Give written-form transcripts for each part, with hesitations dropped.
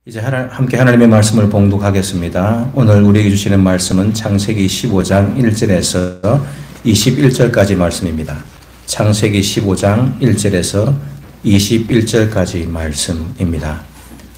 이제 함께 하나님의 말씀을 봉독하겠습니다. 오늘 우리에게 주시는 말씀은 창세기 15장 1절에서 21절까지 말씀입니다. 창세기 15장 1절에서 21절까지 말씀입니다.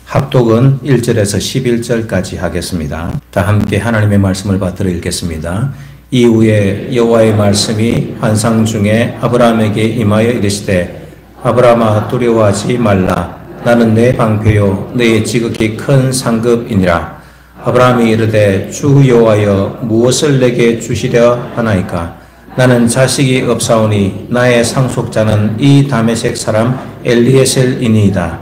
합독은 1절에서 11절까지 하겠습니다. 다 함께 하나님의 말씀을 받들어 읽겠습니다. 이후에 여호와의 말씀이 환상 중에 아브라함에게 임하여 이르시되 아브라함아 두려워하지 말라. 나는 내 방패요 내 지극히 큰 상급이니라. 아브라함이 이르되 주 여호와여 무엇을 내게 주시려 하나이까. 나는 자식이 없사오니 나의 상속자는 이 다메섹 사람 엘리에셀이니이다.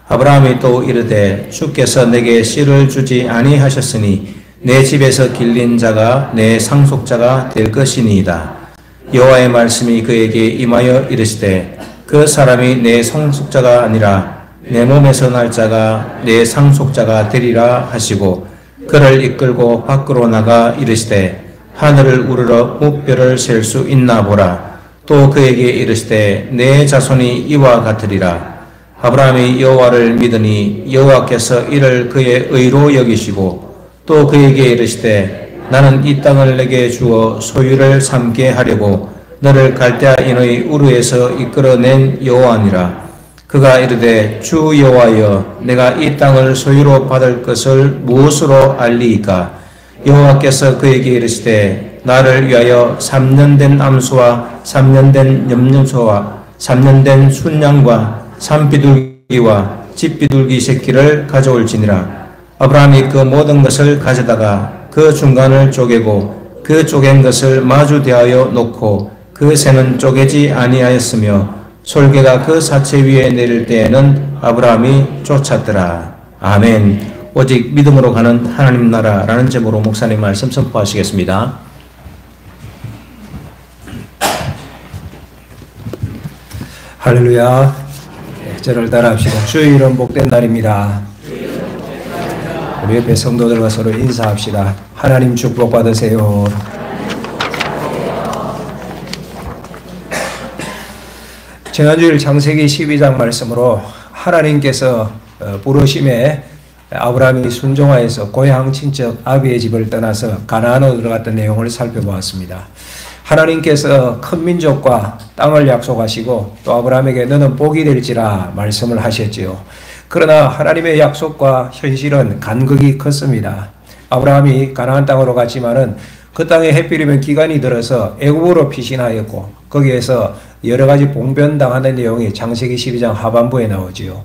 아브라함이 또 이르되 주께서 내게 씨를 주지 아니하셨으니 내 집에서 길린 자가 내 상속자가 될 것이니이다. 여호와의 말씀이 그에게 임하여 이르시되 그 사람이 내 상속자가 아니라 내 몸에서 날 자가 내 상속자가 되리라 하시고 그를 이끌고 밖으로 나가 이르시되 하늘을 우러러 무뼈를 셀 수 있나 보라. 또 그에게 이르시되 내 자손이 이와 같으리라. 아브라함이 여호와를 믿으니 여호와께서 이를 그의 의로 여기시고 또 그에게 이르시되 나는 이 땅을 내게 주어 소유를 삼게 하려고 너를 갈대아인의 우르에서 이끌어낸 여호와니라. 그가 이르되 주 여호와여 내가 이 땅을 소유로 받을 것을 무엇으로 알리이까. 여호와께서 그에게 이르시되 나를 위하여 3년 된 암소와 3년 된 염소와 3년 된 순양과 산비둘기와 집비둘기 새끼를 가져올지니라. 아브라함이 그 모든 것을 가져다가 그 중간을 쪼개고 그 쪼갠 것을 마주 대하여 놓고 그 새는 쪼개지 아니하였으며 솔개가 그 사체 위에 내릴 때에는 아브라함이 쫓았더라. 아멘. 오직 믿음으로 가는 하나님 나라라는 제목으로 목사님 말씀 선포하시겠습니다. 할렐루야. 저를 따라합시다. 주의 이름 복된 날입니다. 우리 옆에 성도들과 서로 인사합시다. 하나님 축복 받으세요. 지난주일 창세기 12장 말씀으로 하나님께서 부르심에 아브라함이 순종하여서 고향 친척 아비의 집을 떠나서 가나안으로 들어갔던 내용을 살펴보았습니다. 하나님께서 큰 민족과 땅을 약속하시고 또 아브라함에게 너는 복이 될지라 말씀을 하셨지요. 그러나 하나님의 약속과 현실은 간극이 컸습니다. 아브라함이 가나안 땅으로 갔지만은 그 땅에 해필이면 기간이 들어서 애굽으로 피신하였고 거기에서 여러 가지 봉변당하는 내용이 창세기 12장 하반부에 나오지요.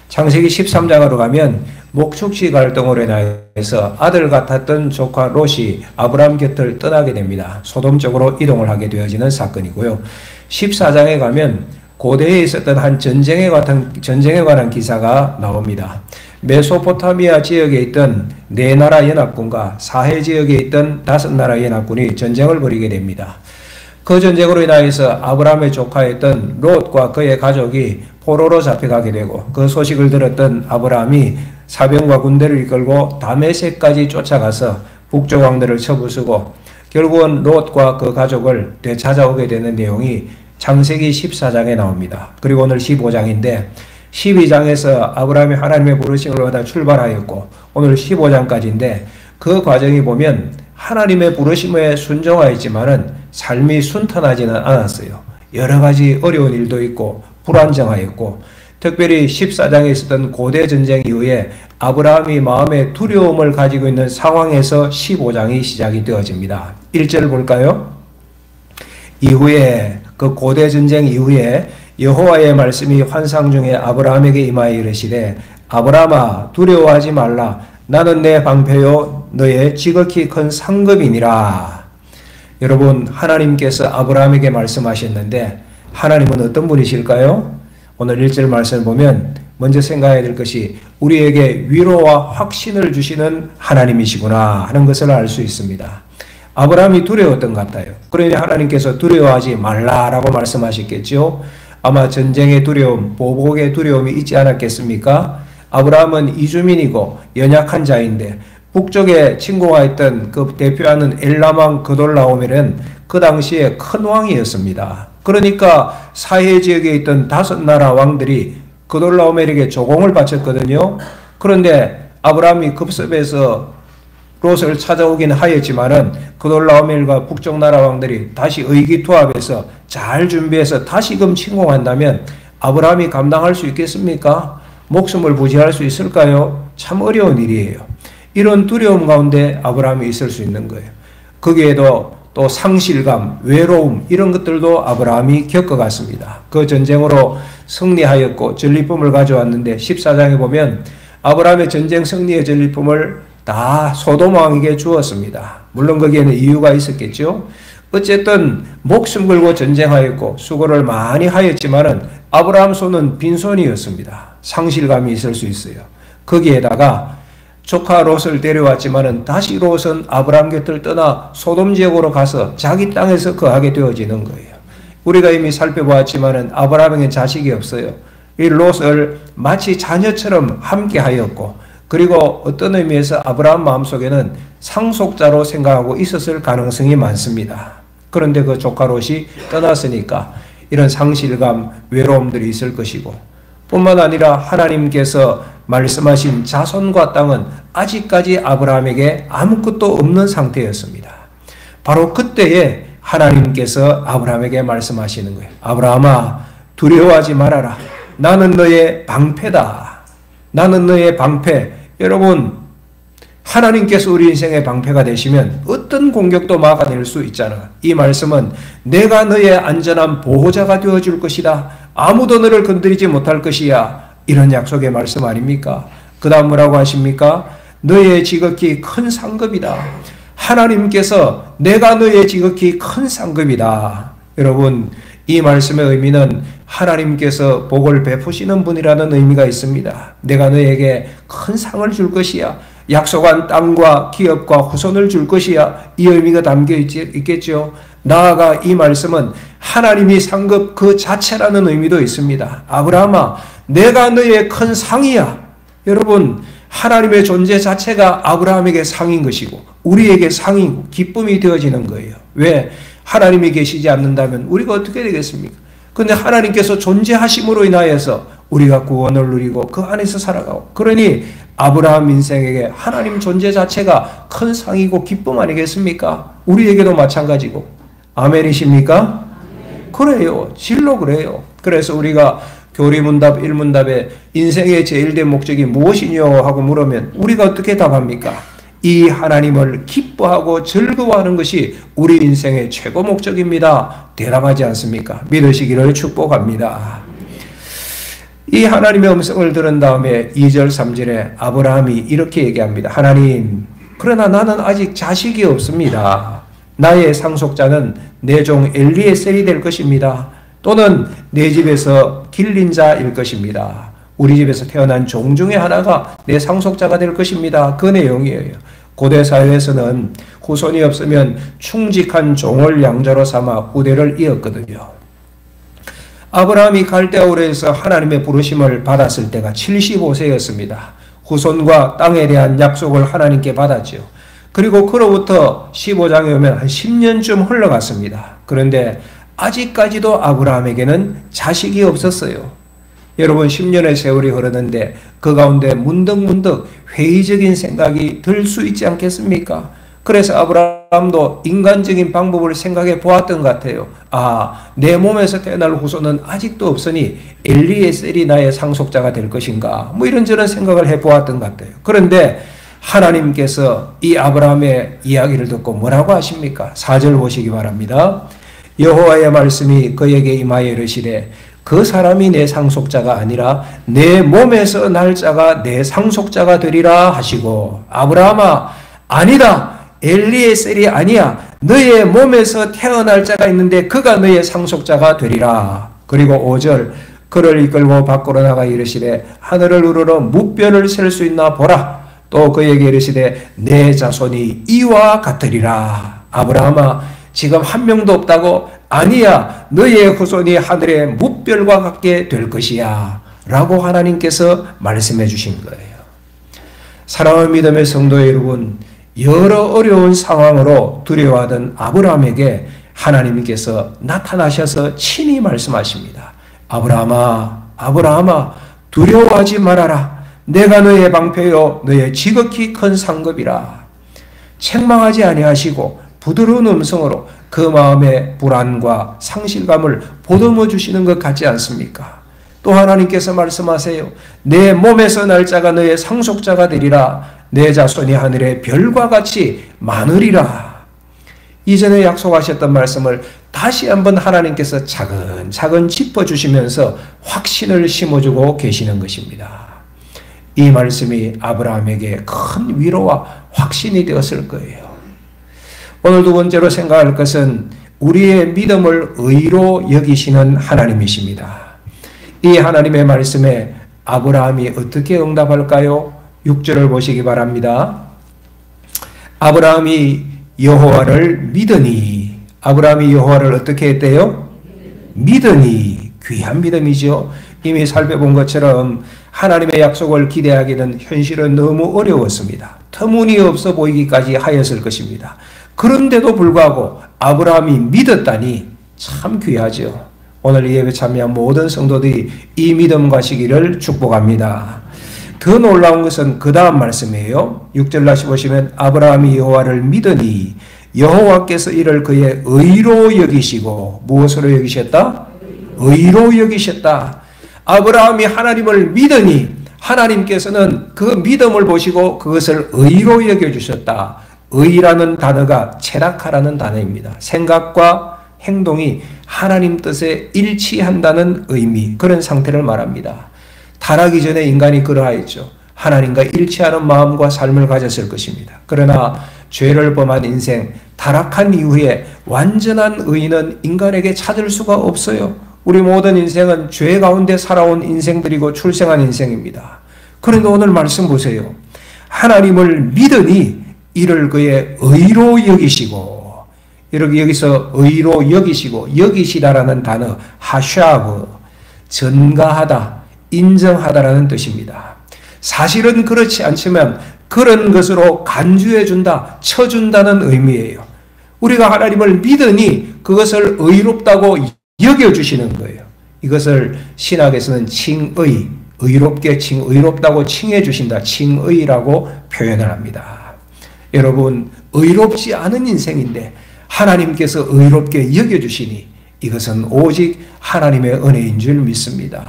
창세기 13장으로 가면 목축지 갈등으로 인해서 아들 같았던 조카 롯이 아브라함 곁을 떠나게 됩니다. 소돔 쪽으로 이동을 하게 되어지는 사건이고요. 14장에 가면 고대에 있었던 한 전쟁에 관한 기사가 나옵니다. 메소포타미아 지역에 있던 4나라 연합군과 사해 지역에 있던 5나라 연합군이 전쟁을 벌이게 됩니다. 그 전쟁으로 인하여서 아브라함의 조카였던 롯과 그의 가족이 포로로 잡혀가게 되고 그 소식을 들었던 아브라함이 사병과 군대를 이끌고 다메섹까지 쫓아가서 북쪽 왕들을 쳐부수고 결국은 롯과 그 가족을 되찾아오게 되는 내용이 창세기 14장에 나옵니다. 그리고 오늘 15장인데 12장에서 아브라함이 하나님의 부르심을 받아 출발하였고 오늘 15장까지인데 그 과정이 보면 하나님의 부르심에 순종하였지만은 삶이 순탄하지는 않았어요. 여러 가지 어려운 일도 있고 불안정하였고 특별히 14장에 있었던 고대 전쟁 이후에 아브라함이 마음에 두려움을 가지고 있는 상황에서 15장이 시작이 되어집니다. 1절 볼까요? 이후에 그 고대 전쟁 이후에 여호와의 말씀이 환상 중에 아브라함에게 임하여 이르시되 아브라함아 두려워하지 말라. 나는 내 방패요 너의 지극히 큰 상급이니라. 여러분 하나님께서 아브라함에게 말씀하셨는데 하나님은 어떤 분이실까요? 오늘 1절 말씀을 보면 먼저 생각해야 될 것이 우리에게 위로와 확신을 주시는 하나님이시구나 하는 것을 알 수 있습니다. 아브라함이 두려웠던 것 같아요. 그러니 하나님께서 두려워하지 말라라고 말씀하셨겠죠. 아마 전쟁의 두려움, 보복의 두려움이 있지 않았겠습니까? 아브라함은 이주민이고 연약한 자인데 북쪽에 침공하 있던 그 대표하는 엘람왕 그돌라오멜은 그 당시에 큰 왕이었습니다. 그러니까 사해 지역에 있던 5나라 왕들이 그돌라오멜에게 조공을 바쳤거든요. 그런데 아브라함이 급습해서 롯을 찾아오긴 하였지만은 그돌라오멜과 북쪽 나라 왕들이 다시 의기투합해서 잘 준비해서 다시금 침공한다면 아브라함이 감당할 수 있겠습니까? 목숨을 부지할 수 있을까요? 참 어려운 일이에요. 이런 두려움 가운데 아브라함이 있을 수 있는 거예요. 거기에도 또 상실감, 외로움 이런 것들도 아브라함이 겪어갔습니다. 그 전쟁으로 승리하였고 전리품을 가져왔는데 14장에 보면 아브라함의 전쟁 승리의 전리품을 다 소돔 왕에게 주었습니다. 물론 거기에는 이유가 있었겠죠. 어쨌든 목숨 걸고 전쟁하였고 수고를 많이 하였지만은 아브라함 손은 빈손이었습니다. 상실감이 있을 수 있어요. 거기에다가 조카 롯을 데려왔지만은 다시 롯은 아브라함 곁을 떠나 소돔 지역으로 가서 자기 땅에서 거하게 되어지는 거예요. 우리가 이미 살펴보았지만은 아브라함에게 자식이 없어요. 이 롯을 마치 자녀처럼 함께 하였고, 그리고 어떤 의미에서 아브라함 마음속에는 상속자로 생각하고 있었을 가능성이 많습니다. 그런데 그 조카 롯이 떠났으니까 이런 상실감, 외로움들이 있을 것이고, 뿐만 아니라 하나님께서 말씀하신 자손과 땅은 아직까지 아브라함에게 아무것도 없는 상태였습니다. 바로 그때에 하나님께서 아브라함에게 말씀하시는 거예요. 아브라함아, 두려워하지 말아라. 나는 너의 방패다. 나는 너의 방패. 여러분, 하나님께서 우리 인생의 방패가 되시면 어떤 공격도 막아낼 수 있잖아. 이 말씀은 내가 너의 안전한 보호자가 되어줄 것이다. 아무도 너를 건드리지 못할 것이야. 이런 약속의 말씀 아닙니까? 그 다음 뭐라고 하십니까? 너의 지극히 큰 상급이다. 하나님께서 내가 너의 지극히 큰 상급이다. 여러분, 이 말씀의 의미는 하나님께서 복을 베푸시는 분이라는 의미가 있습니다. 내가 너에게 큰 상을 줄 것이야. 약속한 땅과 기업과 후손을 줄 것이야. 이 의미가 담겨 있겠죠. 나아가 이 말씀은 하나님이 상급 그 자체라는 의미도 있습니다. 아브라함아, 내가 너의 큰 상이야. 여러분, 하나님의 존재 자체가 아브라함에게 상인 것이고 우리에게 상이고 기쁨이 되어지는 거예요. 왜? 하나님이 계시지 않는다면 우리가 어떻게 되겠습니까? 그런데 하나님께서 존재하심으로 인하여서 우리가 구원을 누리고 그 안에서 살아가고, 그러니 아브라함 인생에게 하나님 존재 자체가 큰 상이고 기쁨 아니겠습니까? 우리에게도 마찬가지고. 아멘이십니까? 그래요. 진로 그래요. 그래서 우리가 교리문답 1문답에 인생의 제일된 목적이 무엇이뇨 하고 물으면 우리가 어떻게 답합니까? 이 하나님을 기뻐하고 즐거워하는 것이 우리 인생의 최고 목적입니다. 대답하지 않습니까? 믿으시기를 축복합니다. 이 하나님의 음성을 들은 다음에 2절 3절에 아브라함이 이렇게 얘기합니다. 하나님, 그러나 나는 아직 자식이 없습니다. 나의 상속자는 내 종 엘리에셀이 될 것입니다. 또는 내 집에서 길린 자일 것입니다. 우리 집에서 태어난 종 중에 하나가 내 상속자가 될 것입니다. 그 내용이에요. 고대 사회에서는 후손이 없으면 충직한 종을 양자로 삼아 후대를 이었거든요. 아브라함이 갈대아 우르에서 하나님의 부르심을 받았을 때가 75세였습니다. 후손과 땅에 대한 약속을 하나님께 받았죠. 그리고 그로부터 15장에 오면 한 10년쯤 흘러갔습니다. 그런데 아직까지도 아브라함에게는 자식이 없었어요. 여러분, 10년의 세월이 흐르는데 그 가운데 문득문득 회의적인 생각이 들 수 있지 않겠습니까? 그래서 아브라함도 인간적인 방법을 생각해 보았던 것 같아요. 내 몸에서 태어날 후손은 아직도 없으니 엘리에셀이 나의 상속자가 될 것인가? 뭐 이런저런 생각을 해 보았던 것 같아요. 그런데 하나님께서 이 아브라함의 이야기를 듣고 뭐라고 하십니까? 4절 보시기 바랍니다. 여호와의 말씀이 그에게 임하여 이르시되 그 사람이 내 상속자가 아니라 내 몸에서 날 자가 내 상속자가 되리라 하시고, 아브라함아, 아니다. 엘리에셀이 아니야. 너의 몸에서 태어날 자가 있는데 그가 너의 상속자가 되리라. 그리고 5절, 그를 이끌고 밖으로 나가 이르시되 하늘을 우러러 무뼈를 셀 수 있나 보라. 또 그에게 이르시되 내 자손이 이와 같으리라. 아브라함아, 지금 한 명도 없다고? 아니야. 너의 후손이 하늘의 무별과 같게 될 것이야. 라고 하나님께서 말씀해 주신 거예요. 사랑하는 믿음의 성도 여러분, 여러 어려운 상황으로 두려워하던 아브라함에게 하나님께서 나타나셔서 친히 말씀하십니다. 아브라함아, 아브라함아, 두려워하지 말아라. 내가 너의 방패요 너의 지극히 큰 상급이라. 책망하지 아니하시고 부드러운 음성으로 그 마음의 불안과 상실감을 보듬어 주시는 것 같지 않습니까? 또 하나님께서 말씀하세요. 내 몸에서 날짜가 너의 상속자가 되리라. 내 자손이 하늘의 별과 같이 많으리라. 이전에 약속하셨던 말씀을 다시 한번 하나님께서 차근차근 짚어주시면서 확신을 심어주고 계시는 것입니다. 이 말씀이 아브라함에게 큰 위로와 확신이 되었을 거예요. 오늘 두 번째로 생각할 것은 우리의 믿음을 의로 여기시는 하나님이십니다. 이 하나님의 말씀에 아브라함이 어떻게 응답할까요? 6절을 보시기 바랍니다. 아브라함이 여호와를 믿으니. 아브라함이 여호와를 어떻게 했대요? 믿으니. 귀한 믿음이죠. 이미 살펴본 것처럼 하나님의 약속을 기대하기는 현실은 너무 어려웠습니다. 터무니없어 보이기까지 하였을 것입니다. 그런데도 불구하고 아브라함이 믿었다니 참 귀하죠. 오늘 이 예배 참여한 모든 성도들이 이 믿음 가시기를 축복합니다. 더 놀라운 것은 그 다음 말씀이에요. 6절 다시 보시면 아브라함이 여호와를 믿으니 여호와께서 이를 그의 의로 여기시고. 무엇으로 여기셨다? 의로 여기셨다. 아브라함이 하나님을 믿으니 하나님께서는 그 믿음을 보시고 그것을 의로 여겨주셨다. 의라는 단어가 체라카라는 단어입니다. 생각과 행동이 하나님 뜻에 일치한다는 의미, 그런 상태를 말합니다. 타락이 전에 인간이 그러하였죠. 하나님과 일치하는 마음과 삶을 가졌을 것입니다. 그러나 죄를 범한 인생, 타락한 이후에 완전한 의는 인간에게 찾을 수가 없어요. 우리 모든 인생은 죄 가운데 살아온 인생들이고 출생한 인생입니다. 그런데 오늘 말씀 보세요. 하나님을 믿으니 이를 그의 의로 여기시고. 이렇게 여기서 의로 여기시고, 여기시다라는 단어 하샤브, 전가하다, 인정하다라는 뜻입니다. 사실은 그렇지 않지만 그런 것으로 간주해준다, 쳐준다는 의미예요. 우리가 하나님을 믿으니 그것을 의롭다고 여겨주시는 거예요. 이것을 신학에서는 칭의, 의롭게 의롭다고 칭해주신다, 칭의라고 표현을 합니다. 여러분, 의롭지 않은 인생인데 하나님께서 의롭게 여겨주시니 이것은 오직 하나님의 은혜인 줄 믿습니다.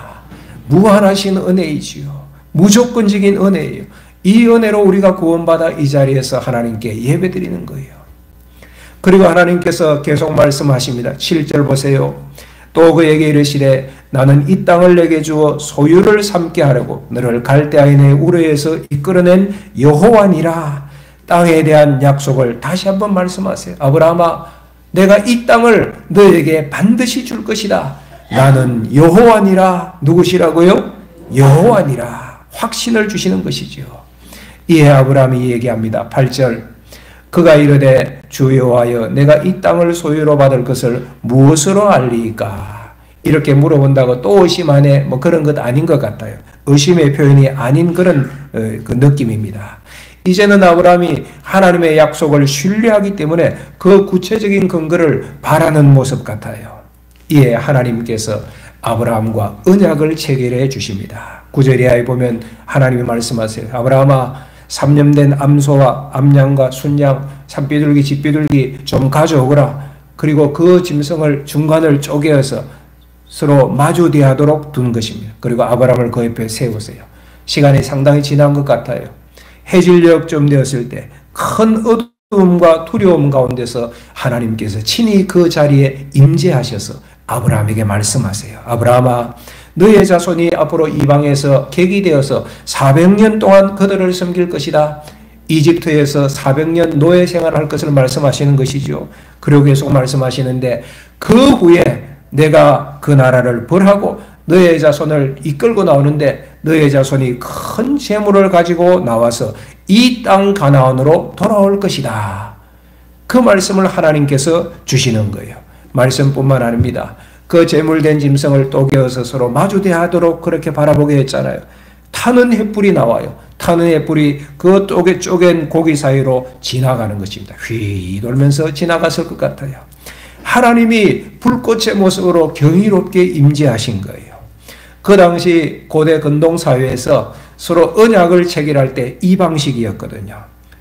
무한하신 은혜이지요. 무조건적인 은혜예요. 이 은혜로 우리가 구원받아 이 자리에서 하나님께 예배드리는 거예요. 그리고 하나님께서 계속 말씀하십니다. 7절 보세요. 또 그에게 이르시되 나는 이 땅을 내게 주어 소유를 삼게 하려고 너를 갈대아인의 우르에서 이끌어낸 여호와니라. 땅에 대한 약속을 다시 한번 말씀하세요. 아브라함아, 내가 이 땅을 너에게 반드시 줄 것이다. 나는 여호와니라. 누구시라고요? 여호와니라. 확신을 주시는 것이죠. 이에 아브라함이 얘기합니다. 8절. 그가 이르되 주 여호와여, 내가 이 땅을 소유로 받을 것을 무엇으로 알리이까? 이렇게 물어본다고 또 의심하네. 그런 것 아닌 것 같아요. 의심의 표현이 아닌 그런 그 느낌입니다. 이제는 아브라함이 하나님의 약속을 신뢰하기 때문에 그 구체적인 근거를 바라는 모습 같아요. 이에 하나님께서 아브라함과 언약을 체결해 주십니다. 9절 이하에 보면 하나님이 말씀하세요. 아브라함아, 3년 된 암소와 암양과 순양, 산비둘기, 집비둘기 좀 가져오거라. 그리고 그 짐승을 중간을 쪼개어서 서로 마주대하도록 둔 것입니다. 그리고 아브라함을 그 옆에 세우세요. 시간이 상당히 지난 것 같아요. 해질녘쯤 되었을 때 큰 어두움과 두려움 가운데서 하나님께서 친히 그 자리에 임재하셔서 아브라함에게 말씀하세요. 아브라함아, 너의 자손이 앞으로 이방에서 객이 되어서 400년 동안 그들을 섬길 것이다. 이집트에서 400년 노예 생활할 것을 말씀하시는 것이죠. 그리고 계속 말씀하시는데 그 후에 내가 그 나라를 벌하고 너의 자손을 이끌고 나오는데 너의 자손이 큰 재물을 가지고 나와서 이 땅 가나안으로 돌아올 것이다. 그 말씀을 하나님께서 주시는 거예요. 말씀뿐만 아닙니다. 그 재물된 짐승을 쪼개어서 서로 마주대하도록 그렇게 바라보게 했잖아요. 타는 횃불이 나와요. 타는 횃불이 그 쪼갠 고기 사이로 지나가는 것입니다. 휘 돌면서 지나갔을 것 같아요. 하나님이 불꽃의 모습으로 경이롭게 임재하신 거예요. 그 당시 고대 근동사회에서 서로 언약을 체결할 때 이 방식이었거든요.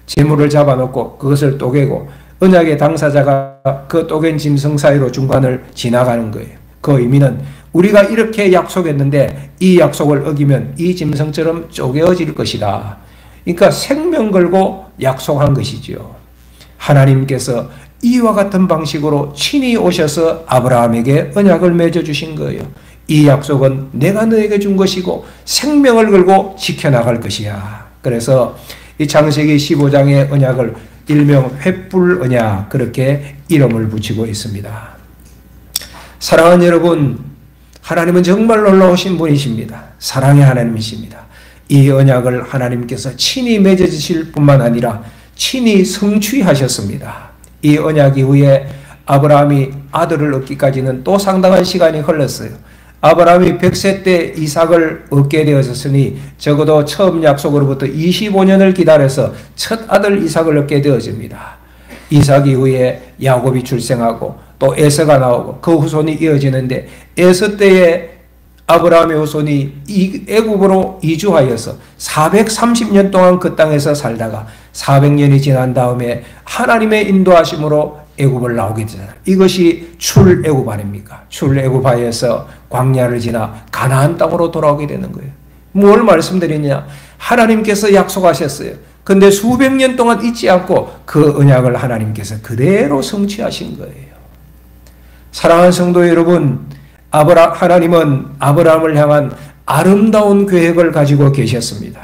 재물을 잡아놓고 그것을 쪼개고 언약의 당사자가 그 쪼갠 짐승 사이로 중간을 지나가는 거예요. 그 의미는 우리가 이렇게 약속했는데 이 약속을 어기면 이 짐승처럼 쪼개어질 것이다. 그러니까 생명 걸고 약속한 것이지요. 하나님께서 이와 같은 방식으로 친히 오셔서 아브라함에게 언약을 맺어주신 거예요. 이 약속은 내가 너에게 준 것이고 생명을 걸고 지켜나갈 것이야. 그래서 이 창세기 15장의 언약을 일명 횃불 언약, 그렇게 이름을 붙이고 있습니다. 사랑하는 여러분, 하나님은 정말 놀라우신 분이십니다. 사랑의 하나님이십니다. 이 언약을 하나님께서 친히 맺어주실 뿐만 아니라 친히 성취하셨습니다. 이 언약 이후에 아브라함이 아들을 얻기까지는 또 상당한 시간이 흘렀어요. 아브라함이 100세 때 이삭을 얻게 되었으니 적어도 처음 약속으로부터 25년을 기다려서 첫 아들 이삭을 얻게 되어집니다. 이삭 이후에 야곱이 출생하고 또 에서가 나오고 그 후손이 이어지는데 에서 때에 아브라함의 후손이 애굽으로 이주하여서 430년 동안 그 땅에서 살다가 400년이 지난 다음에 하나님의 인도하심으로 애굽을 나오게 되잖아요. 이것이 출애굽 아닙니까? 출애굽하여서 광야를 지나 가나안 땅으로 돌아오게 되는 거예요. 뭘 말씀드리냐? 하나님께서 약속하셨어요. 근데 수백 년 동안 잊지 않고 그 언약을 하나님께서 그대로 성취하신 거예요. 사랑하는 성도 여러분, 하나님은 아브라함을 향한 아름다운 계획을 가지고 계셨습니다.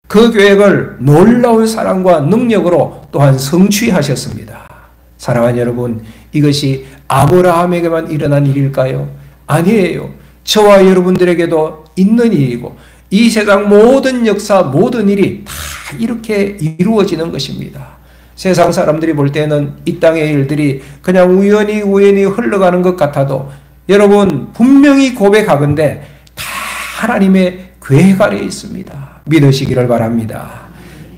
그 계획을 놀라운 사랑과 능력으로 또한 성취하셨습니다. 사랑하는 여러분, 이것이 아브라함에게만 일어난 일일까요? 아니에요. 저와 여러분들에게도 있는 일이고 이 세상 모든 역사, 모든 일이 다 이렇게 이루어지는 것입니다. 세상 사람들이 볼 때는 이 땅의 일들이 그냥 우연히 흘러가는 것 같아도 여러분 분명히 고백하건대 다 하나님의 계획 아래에 있습니다. 믿으시기를 바랍니다.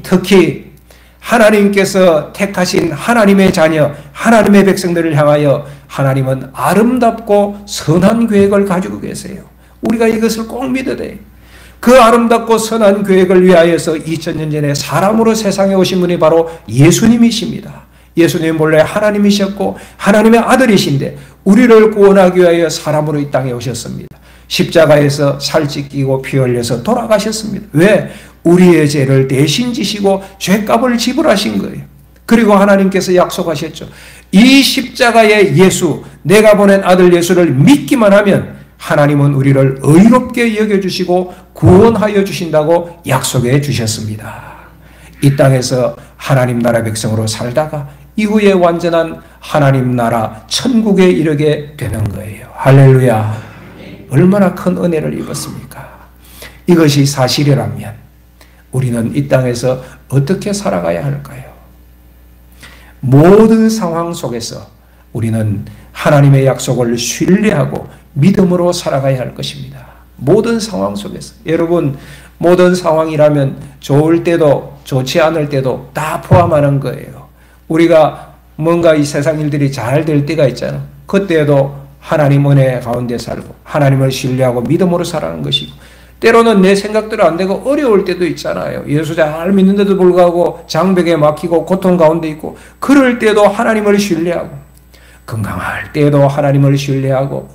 특히 하나님께서 택하신 하나님의 자녀, 하나님의 백성들을 향하여 하나님은 아름답고 선한 계획을 가지고 계세요. 우리가 이것을 꼭 믿어야 돼요. 그 아름답고 선한 계획을 위하여서 2000년 전에 사람으로 세상에 오신 분이 바로 예수님이십니다. 예수님 본래 하나님이셨고 하나님의 아들이신데 우리를 구원하기 위하여 사람으로 이 땅에 오셨습니다. 십자가에서 살찌끼고 피 흘려서 돌아가셨습니다. 왜? 우리의 죄를 대신 지시고 죄값을 지불하신 거예요. 그리고 하나님께서 약속하셨죠. 이 십자가의 예수, 내가 보낸 아들 예수를 믿기만 하면 하나님은 우리를 의롭게 여겨주시고 구원하여 주신다고 약속해 주셨습니다. 이 땅에서 하나님 나라 백성으로 살다가 이후에 완전한 하나님 나라 천국에 이르게 되는 거예요. 할렐루야. 얼마나 큰 은혜를 입었습니까? 이것이 사실이라면 우리는 이 땅에서 어떻게 살아가야 할까요? 모든 상황 속에서 우리는 하나님의 약속을 신뢰하고 믿음으로 살아가야 할 것입니다. 모든 상황 속에서. 여러분, 모든 상황이라면 좋을 때도 좋지 않을 때도 다 포함하는 거예요. 우리가 뭔가 이 세상 일들이 잘 될 때가 있잖아. 그때도 하나님 은혜 가운데 살고 하나님을 신뢰하고 믿음으로 살아가는 것이고, 때로는 내 생각대로 안 되고 어려울 때도 있잖아요. 예수 잘 믿는데도 불구하고 장벽에 막히고 고통 가운데 있고, 그럴 때도 하나님을 신뢰하고, 건강할 때도 하나님을 신뢰하고,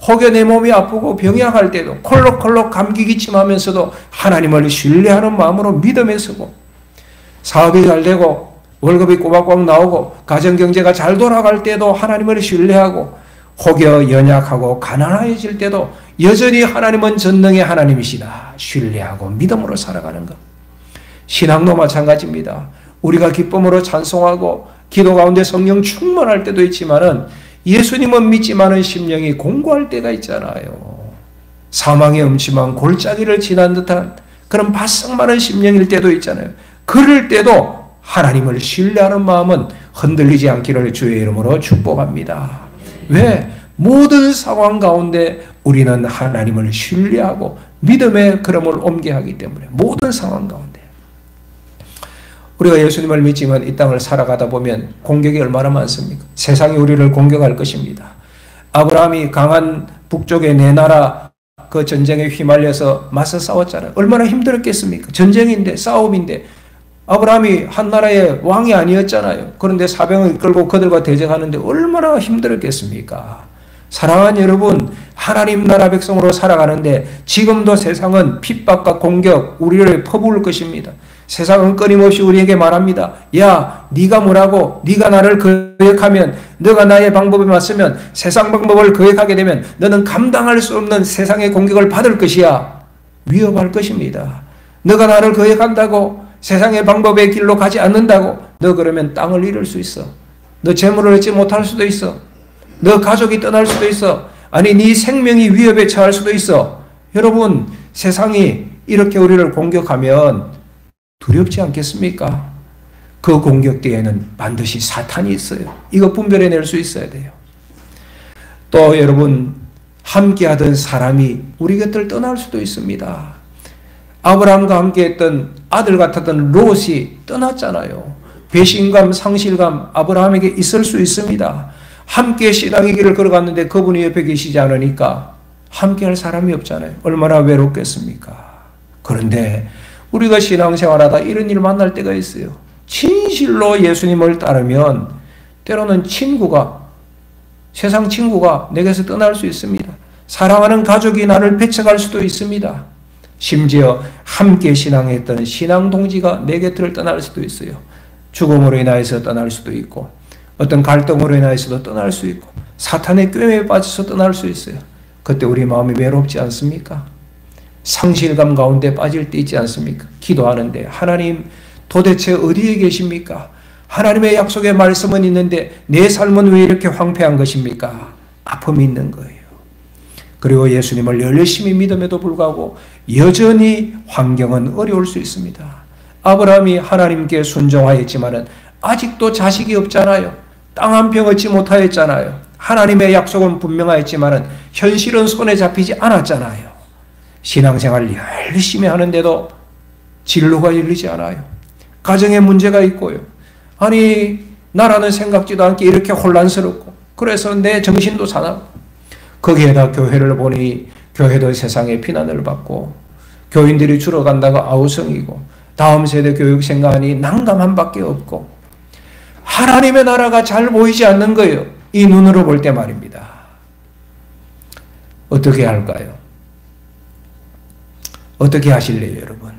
혹여 내 몸이 아프고 병약할 때도 콜록콜록 감기 기침하면서도 하나님을 신뢰하는 마음으로 믿음에 서고, 사업이 잘 되고 월급이 꼬박꼬박 나오고 가정경제가 잘 돌아갈 때도 하나님을 신뢰하고, 혹여 연약하고 가난해질 때도 여전히 하나님은 전능의 하나님이시다 신뢰하고 믿음으로 살아가는 것. 신앙도 마찬가지입니다. 우리가 기쁨으로 찬송하고 기도 가운데 성령 충만할 때도 있지만은 예수님은 믿지만은 심령이 공고할 때가 있잖아요. 사망의 음침한 골짜기를 지난 듯한 그런 바싹 마른 심령일 때도 있잖아요. 그럴 때도 하나님을 신뢰하는 마음은 흔들리지 않기를 주의 이름으로 축복합니다. 왜? 모든 상황 가운데 우리는 하나님을 신뢰하고 믿음의 걸음을 옮겨야 하기 때문에, 모든 상황 가운데. 우리가 예수님을 믿지만 이 땅을 살아가다 보면 공격이 얼마나 많습니까? 세상이 우리를 공격할 것입니다. 아브라함이 강한 북쪽의 네 나라 그 전쟁에 휘말려서 맞서 싸웠잖아요. 얼마나 힘들었겠습니까? 전쟁인데, 싸움인데. 아브라함이 한 나라의 왕이 아니었잖아요. 그런데 사병을 끌고 그들과 대적하는데 얼마나 힘들었겠습니까? 사랑하는 여러분, 하나님 나라 백성으로 살아가는데 지금도 세상은 핍박과 공격, 우리를 퍼부을 것입니다. 세상은 끊임없이 우리에게 말합니다. 야, 네가 뭐라고? 네가 나를 거역하면, 너가 나의 방법에 맞서면, 세상 방법을 거역하게 되면 너는 감당할 수 없는 세상의 공격을 받을 것이야. 위협할 것입니다. 너가 나를 거역한다고, 세상의 방법의 길로 가지 않는다고, 너 그러면 땅을 잃을 수 있어. 너 재물을 얻지 못할 수도 있어. 너 가족이 떠날 수도 있어. 아니, 네 생명이 위협에 처할 수도 있어. 여러분, 세상이 이렇게 우리를 공격하면 두렵지 않겠습니까? 그 공격 뒤에는 반드시 사탄이 있어요. 이거 분별해낼 수 있어야 돼요. 또 여러분, 함께하던 사람이 우리 곁을 떠날 수도 있습니다. 아브라함과 함께했던 아들 같았던 롯이 떠났잖아요. 배신감, 상실감 아브라함에게 있을 수 있습니다. 함께 신앙의 길을 걸어갔는데 그분이 옆에 계시지 않으니까 함께할 사람이 없잖아요. 얼마나 외롭겠습니까? 그런데 우리가 신앙생활하다 이런 일 만날 때가 있어요. 진실로 예수님을 따르면 때로는 세상 친구가 내게서 떠날 수 있습니다. 사랑하는 가족이 나를 배척할 수도 있습니다. 심지어 함께 신앙했던 신앙동지가 내 곁을 떠날 수도 있어요. 죽음으로 인하여서 떠날 수도 있고, 어떤 갈등으로 인하여서도 떠날 수 있고, 사탄의 꾀에 빠져서 떠날 수 있어요. 그때 우리 마음이 외롭지 않습니까? 상실감 가운데 빠질 때 있지 않습니까? 기도하는데 하나님 도대체 어디에 계십니까? 하나님의 약속의 말씀은 있는데 내 삶은 왜 이렇게 황폐한 것입니까? 아픔이 있는 거예요. 그리고 예수님을 열심히 믿음에도 불구하고 여전히 환경은 어려울 수 있습니다. 아브라함이 하나님께 순종하였지만은 아직도 자식이 없잖아요. 땅 한 평 얻지 못하였잖아요. 하나님의 약속은 분명하였지만은 현실은 손에 잡히지 않았잖아요. 신앙생활 열심히 하는데도 진로가 열리지 않아요. 가정에 문제가 있고요. 아니, 나라는 생각지도 않게 이렇게 혼란스럽고, 그래서 내 정신도 사나워. 거기에다 교회를 보니 교회도 세상에 비난을 받고, 교인들이 줄어간다고 아우성이고, 다음 세대 교육 생각하니 난감한 밖에 없고, 하나님의 나라가 잘 보이지 않는 거예요. 이 눈으로 볼 때 말입니다. 어떻게 할까요? 어떻게 하실래요, 여러분?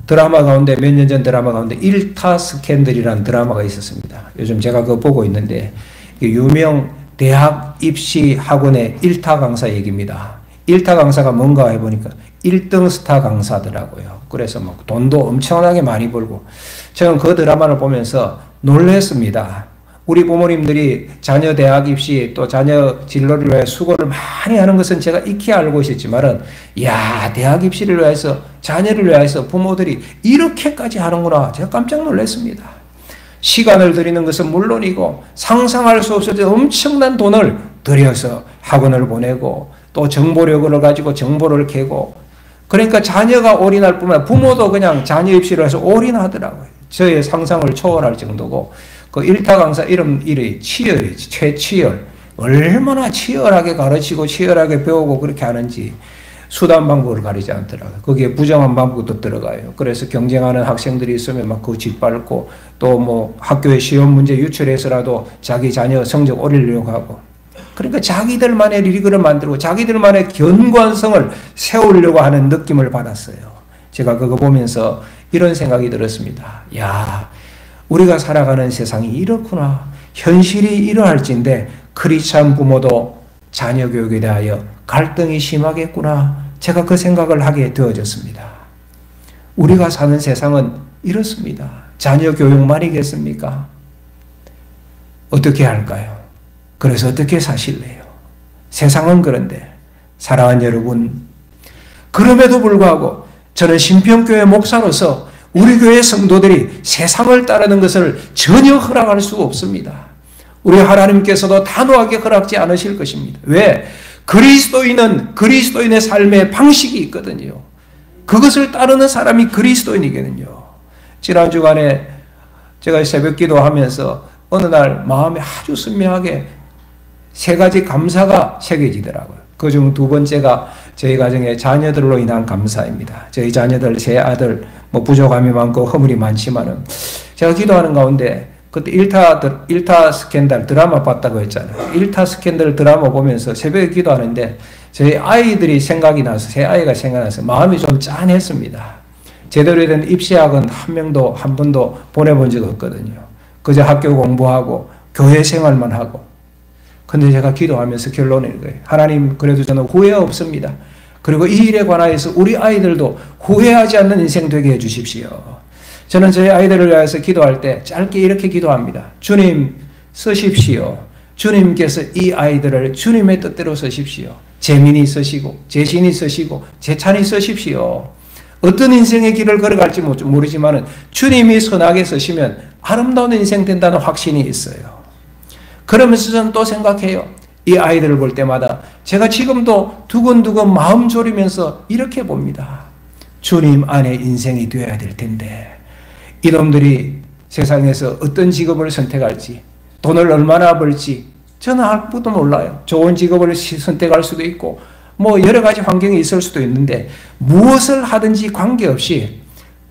드라마 가운데, 몇 년 전 드라마 가운데 일타 스캔들이라는 드라마가 있었습니다. 요즘 제가 그거 보고 있는데, 유명 대학 입시 학원의 일타 강사 얘기입니다. 일타 강사가 뭔가 해보니까 1등 스타 강사더라고요. 그래서 막 돈도 엄청나게 많이 벌고, 저는 그 드라마를 보면서 놀랐습니다. 우리 부모님들이 자녀 대학 입시 또 자녀 진로를 위해 수고를 많이 하는 것은 제가 익히 알고 있었지만은, 야, 대학 입시를 위해서, 자녀를 위해서 부모들이 이렇게까지 하는구나. 제가 깜짝 놀랐습니다. 시간을 들이는 것은 물론이고 상상할 수 없을 때 엄청난 돈을 들여서 학원을 보내고 또 정보력을 가지고 정보를 캐고, 그러니까 자녀가 올인할 뿐만 아니라 부모도 그냥 자녀 입시를 해서 올인하더라고요. 저의 상상을 초월할 정도고, 그 일타 강사 이름이 치열이지, 최치열. 얼마나 치열하게 가르치고 치열하게 배우고 그렇게 하는지 수단 방법을 가리지 않더라고요. 거기에 부정한 방법도 들어가요. 그래서 경쟁하는 학생들이 있으면 막 그거 짓밟고, 또 뭐 학교에 시험 문제 유출해서라도 자기 자녀 성적 올리려고 하고, 그러니까 자기들만의 리그를 만들고 자기들만의 견고성을 세우려고 하는 느낌을 받았어요. 제가 그거 보면서 이런 생각이 들었습니다. 야, 우리가 살아가는 세상이 이렇구나. 현실이 이러할진데 크리스찬 부모도 자녀 교육에 대하여 갈등이 심하겠구나. 제가 그 생각을 하게 되어졌습니다. 우리가 사는 세상은 이렇습니다. 자녀 교육만이겠습니까? 어떻게 할까요? 그래서 어떻게 사실래요? 세상은 그런데, 사랑하는 여러분, 그럼에도 불구하고 저는 신평교회 목사로서 우리 교회 성도들이 세상을 따르는 것을 전혀 허락할 수가 없습니다. 우리 하나님께서도 단호하게 허락지 않으실 것입니다. 왜? 그리스도인은 그리스도인의 삶의 방식이 있거든요. 그것을 따르는 사람이 그리스도인이거든요. 지난 주간에 제가 새벽 기도하면서 어느 날 마음에 아주 선명하게 세 가지 감사가 새겨지더라고요. 그중 두 번째가 저희 가정의 자녀들로 인한 감사입니다. 저희 자녀들, 제 아들, 부족함이 많고 허물이 많지만은 제가 기도하는 가운데 그때 일타 스캔들 드라마 봤다고 했잖아요. 일타 스캔들 드라마 보면서 새벽에 기도하는데 저희 아이들이 생각이 나서, 제 아이가 생각나서 마음이 좀 짠했습니다. 제대로 된 입시학은 한 번도 보내본 적 없거든요. 그저 학교 공부하고 교회 생활만 하고. 근데 제가 기도하면서 결론을 거예요. 하나님, 그래도 저는 후회 없습니다. 그리고 이 일에 관하여서 우리 아이들도 후회하지 않는 인생 되게 해주십시오. 저는 저희 아이들을 위해서 기도할 때 짧게 이렇게 기도합니다. 주님, 쓰십시오. 주님께서 이 아이들을 주님의 뜻대로 쓰십시오. 재민이 쓰시고, 재신이 쓰시고, 재찬이 쓰십시오. 어떤 인생의 길을 걸어갈지 모르지만 주님이 선하게 쓰시면 아름다운 인생 된다는 확신이 있어요. 그러면서 저는 또 생각해요. 이 아이들을 볼 때마다 제가 지금도 두근두근 마음 졸이면서 이렇게 봅니다. 주님 안에 인생이 되어야 될 텐데 이놈들이 세상에서 어떤 직업을 선택할지, 돈을 얼마나 벌지 저는 아무것도 몰라요. 좋은 직업을 선택할 수도 있고 여러 가지 환경이 있을 수도 있는데 무엇을 하든지 관계없이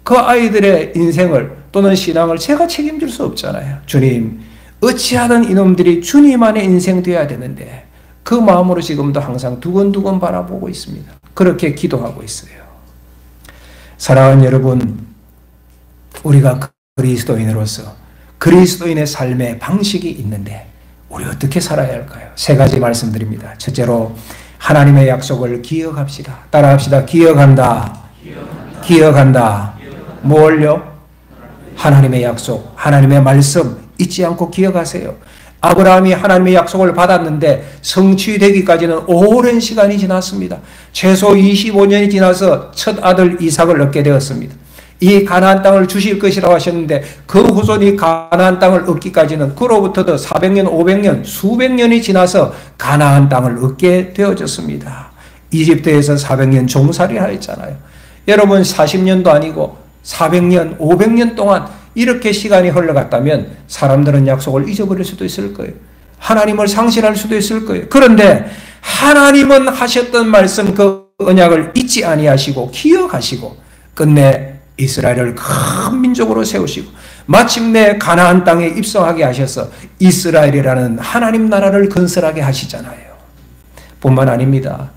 그 아이들의 인생을 또는 신앙을 제가 책임질 수 없잖아요. 주님, 어찌하든 이놈들이 주님 안에 인생 되어야 되는데 그 마음으로 지금도 항상 두근두근 바라보고 있습니다. 그렇게 기도하고 있어요. 사랑하는 여러분, 우리가 그리스도인으로서 그리스도인의 삶의 방식이 있는데 우리 어떻게 살아야 할까요? 세 가지 말씀드립니다. 첫째로 하나님의 약속을 기억합시다. 따라합시다. 기억한다. 기억한다. 뭘요? 하나님의 약속, 하나님의 말씀 잊지 않고 기억하세요. 아브라함이 하나님의 약속을 받았는데 성취되기까지는 오랜 시간이 지났습니다. 최소 25년이 지나서 첫 아들 이삭을 얻게 되었습니다. 이 가나안 땅을 주실 것이라고 하셨는데 그 후손이 가나안 땅을 얻기까지는 그로부터도 400년, 500년, 수백 년이 지나서 가나안 땅을 얻게 되어졌습니다. 이집트에서 400년 종살이 하였잖아요. 여러분 40년도 아니고 400년, 500년 동안 이렇게 시간이 흘러갔다면 사람들은 약속을 잊어버릴 수도 있을 거예요. 하나님을 상실할 수도 있을 거예요. 그런데 하나님은 하셨던 말씀 그 언약을 잊지 아니하시고 기억하시고 끝내 이스라엘을 큰 민족으로 세우시고 마침내 가나안 땅에 입성하게 하셔서 이스라엘이라는 하나님 나라를 건설하게 하시잖아요. 뿐만 아닙니다.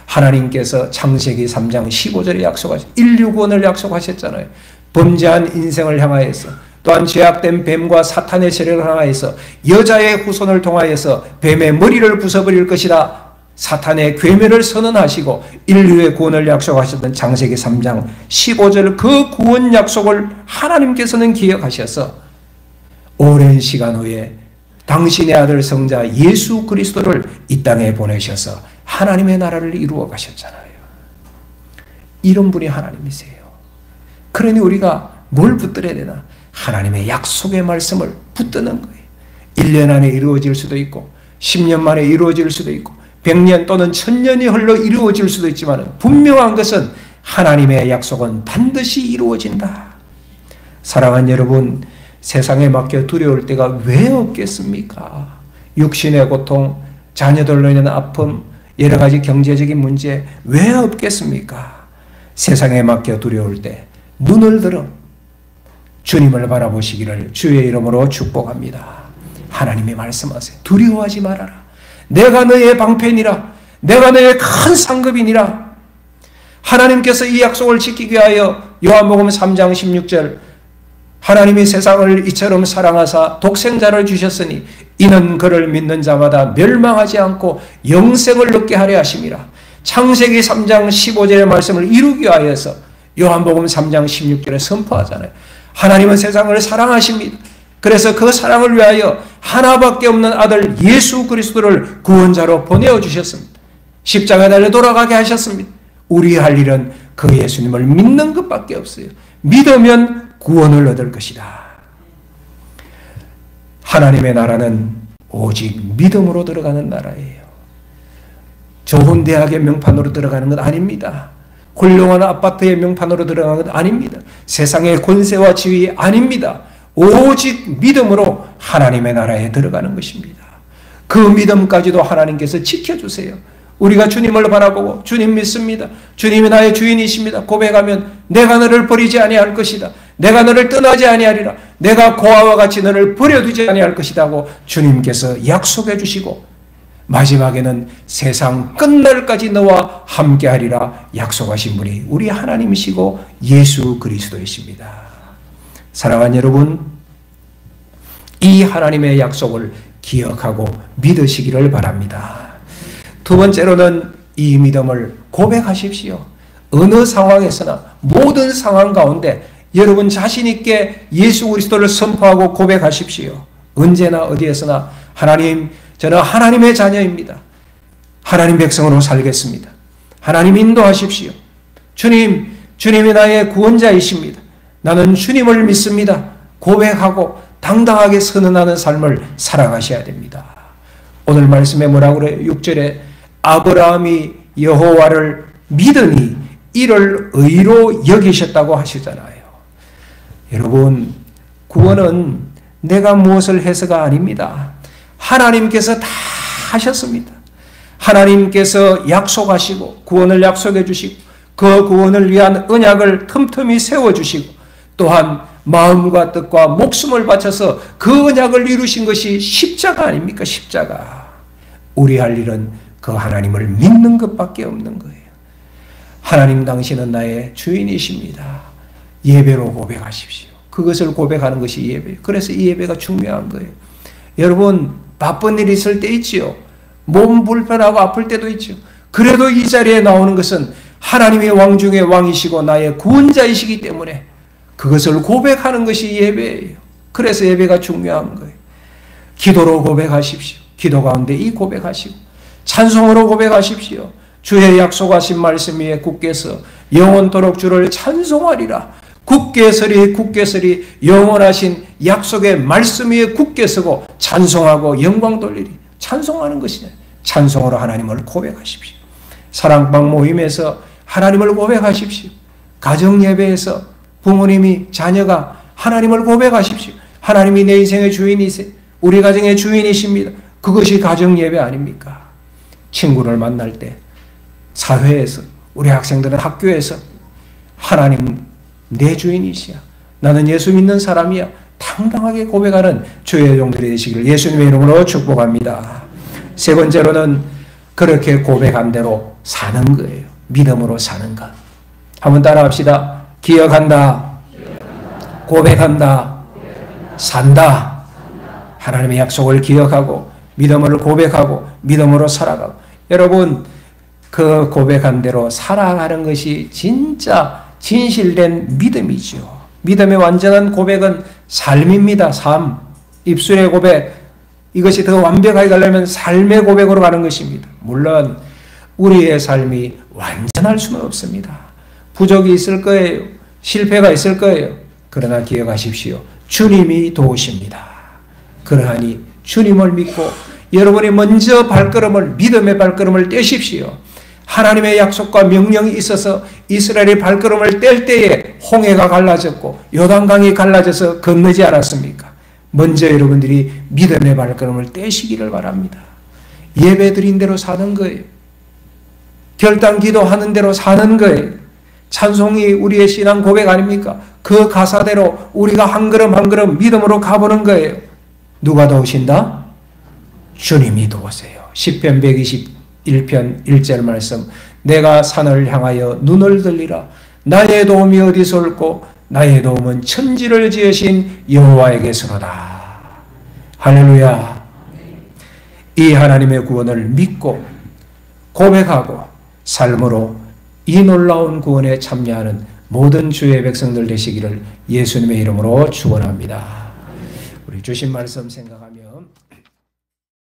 하나님께서 창세기 3장 15절에 약속하신 인류 구원을 약속하셨잖아요. 범죄한 인생을 향하여서 또한 죄악된 뱀과 사탄의 세력을 향하여서 여자의 후손을 통하여서 뱀의 머리를 부숴버릴 것이다. 사탄의 괴멸을 선언하시고 인류의 구원을 약속하셨던 창세기 3장 15절 그 구원 약속을 하나님께서는 기억하셔서 오랜 시간 후에 당신의 아들 성자 예수 그리스도를 이 땅에 보내셔서 하나님의 나라를 이루어 가셨잖아요. 이런 분이 하나님이세요. 그러니 우리가 뭘 붙들어야 되나? 하나님의 약속의 말씀을 붙드는 거예요. 1년 안에 이루어질 수도 있고 10년 만에 이루어질 수도 있고 100년 또는 1000년이 흘러 이루어질 수도 있지만 분명한 것은 하나님의 약속은 반드시 이루어진다. 사랑하는 여러분, 세상에 맡겨 두려울 때가 왜 없겠습니까? 육신의 고통, 자녀들로 인한 아픔, 여러 가지 경제적인 문제 왜 없겠습니까? 세상에 맡겨 두려울 때 눈을 들어 주님을 바라보시기를 주의 이름으로 축복합니다. 하나님이 말씀하세요. 두려워하지 말아라. 내가 너의 방편이라. 내가 너의 큰 상급이니라. 하나님께서 이 약속을 지키기 위하여 요한복음 3장 16절 하나님이 세상을 이처럼 사랑하사 독생자를 주셨으니 이는 그를 믿는 자마다 멸망하지 않고 영생을 얻게 하려 하심이라. 창세기 3장 15절의 말씀을 이루기 위하여서 요한복음 3장 16절에 선포하잖아요. 하나님은 세상을 사랑하십니다. 그래서 그 사랑을 위하여 하나밖에 없는 아들 예수 그리스도를 구원자로 보내어주셨습니다. 십자가에 달려 돌아가게 하셨습니다. 우리 할 일은 그 예수님을 믿는 것밖에 없어요. 믿으면 구원을 얻을 것이다. 하나님의 나라는 오직 믿음으로 들어가는 나라예요. 좋은 대학의 명판으로 들어가는 건 아닙니다. 훌륭한 아파트의 명판으로 들어가는 건 아닙니다. 세상의 권세와 지위 아닙니다. 오직 믿음으로 하나님의 나라에 들어가는 것입니다. 그 믿음까지도 하나님께서 지켜주세요. 우리가 주님을 바라보고 주님 믿습니다. 주님이 나의 주인이십니다. 고백하면 내가 너를 버리지 아니할 것이다. 내가 너를 떠나지 아니하리라. 내가 고아와 같이 너를 버려두지 아니할 것이다 하고 주님께서 약속해 주시고 마지막에는 세상 끝날까지 너와 함께하리라 약속하신 분이 우리 하나님이시고 예수 그리스도이십니다. 사랑하는 여러분, 이 하나님의 약속을 기억하고 믿으시기를 바랍니다. 두 번째로는 이 믿음을 고백하십시오. 어느 상황에서나 모든 상황 가운데 여러분 자신 있게 예수 그리스도를 선포하고 고백하십시오. 언제나 어디에서나 하나님, 저는 하나님의 자녀입니다. 하나님 백성으로 살겠습니다. 하나님 인도하십시오. 주님, 주님이 나의 구원자이십니다. 나는 주님을 믿습니다. 고백하고 당당하게 선언하는 삶을 살아가셔야 됩니다. 오늘 말씀에 뭐라고 그래요? 6절에 아브라함이 여호와를 믿으니 이를 의로 여기셨다고 하시잖아요. 여러분, 구원은 내가 무엇을 해서가 아닙니다. 하나님께서 다 하셨습니다. 하나님께서 약속하시고 구원을 약속해 주시고 그 구원을 위한 언약을 틈틈이 세워주시고 또한 마음과 뜻과 목숨을 바쳐서 그 언약을 이루신 것이 십자가 아닙니까? 십자가. 우리 할 일은 그 하나님을 믿는 것밖에 없는 거예요. 하나님 당신은 나의 주인이십니다. 예배로 고백하십시오. 그것을 고백하는 것이 예배예요. 그래서 이 예배가 중요한 거예요. 여러분, 바쁜 일이 있을 때 있지요. 몸 불편하고 아플 때도 있죠. 그래도 이 자리에 나오는 것은 하나님의 왕 중에 왕이시고 나의 구원자이시기 때문에 그것을 고백하는 것이 예배예요. 그래서 예배가 중요한 거예요. 기도로 고백하십시오. 기도 가운데 이 고백하시고 찬송으로 고백하십시오. 주의 약속하신 말씀 위에 굳게 서 영원토록 주를 찬송하리라. 굳게 서리 굳게 서리 영원하신 약속의 말씀 위에 굳게 서고 찬송하고 영광 돌리리. 찬송하는 것이냐. 찬송으로 하나님을 고백하십시오. 사랑방 모임에서 하나님을 고백하십시오. 가정 예배에서 부모님이 자녀가 하나님을 고백하십시오. 하나님이 내 인생의 주인이세요. 우리 가정의 주인이십니다. 그것이 가정 예배 아닙니까? 친구를 만날 때 사회에서 우리 학생들은 학교에서 하나님 내 주인이시야. 나는 예수 믿는 사람이야. 당당하게 고백하는 주의 종들이 되시기를 예수님의 이름으로 축복합니다. 세 번째로는 그렇게 고백한 대로 사는 거예요. 믿음으로 사는 것. 한번 따라합시다. 기억한다. 고백한다. 산다. 하나님의 약속을 기억하고 믿음을 고백하고 믿음으로 살아가고. 여러분, 그 고백한 대로 살아가는 것이 진짜 진실된 믿음이죠. 믿음의 완전한 고백은 삶입니다. 삶. 입술의 고백. 이것이 더 완벽하게 가려면 삶의 고백으로 가는 것입니다. 물론 우리의 삶이 완전할 수는 없습니다. 부족이 있을 거예요. 실패가 있을 거예요. 그러나 기억하십시오. 주님이 도우십니다. 그러하니 주님을 믿고 여러분이 먼저 믿음의 발걸음을 떼십시오. 하나님의 약속과 명령이 있어서 이스라엘이 발걸음을 뗄 때에 홍해가 갈라졌고 요단강이 갈라져서 건너지 않았습니까? 먼저 여러분들이 믿음의 발걸음을 떼시기를 바랍니다. 예배 드린 대로 사는 거예요. 결단 기도하는 대로 사는 거예요. 찬송이 우리의 신앙 고백 아닙니까? 그 가사대로 우리가 한 걸음 한 걸음 믿음으로 가보는 거예요. 누가 도우신다? 주님이 도우세요. 시편 121편 1절 말씀. 내가 산을 향하여 눈을 들리라. 나의 도움이 어디서 올고 나의 도움은 천지를 지으신 여호와에게서로다. 할렐루야. 이 하나님의 구원을 믿고 고백하고 삶으로 이 놀라운 구원에 참여하는 모든 주의 백성들 되시기를 예수님의 이름으로 축원합니다. 우리 주신 말씀 생각하며